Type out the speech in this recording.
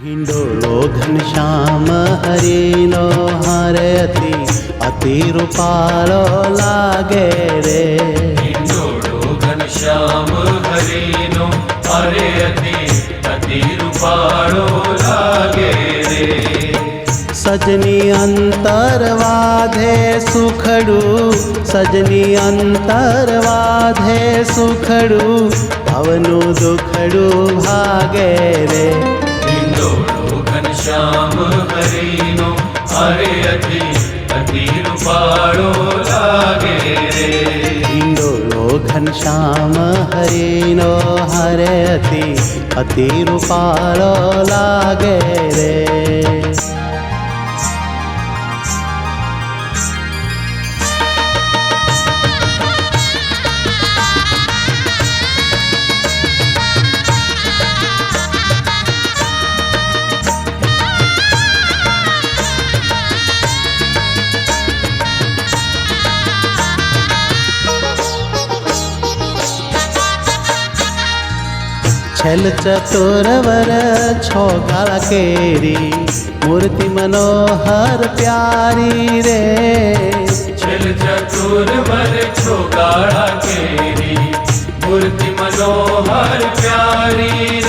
हिंडोलो घनश्याम हरिनो हरे अति रूपालो लागे रे। हिंडोलो घनश्याम हरिनो हरे अति रूपालो लागे रे। सजनी अंतरवाधे सुखड़ू, सजनी अंतरवाधे सुखड़ू, पवनु दुखड़ू भागे रे। हिंडोलो घनश्याम हरिनो हरे अति रूपालो लागे रे। हिंडोलो घनश्याम हरिनो हरे अति रूपालो लागे रे। छल चतुरवर छोगाड़ा केरी, मूर्ति मनोहर प्यारी रे। छल चतुरवर छोगाड़ा केरी, मूर्ति मनोहर प्यारी रे।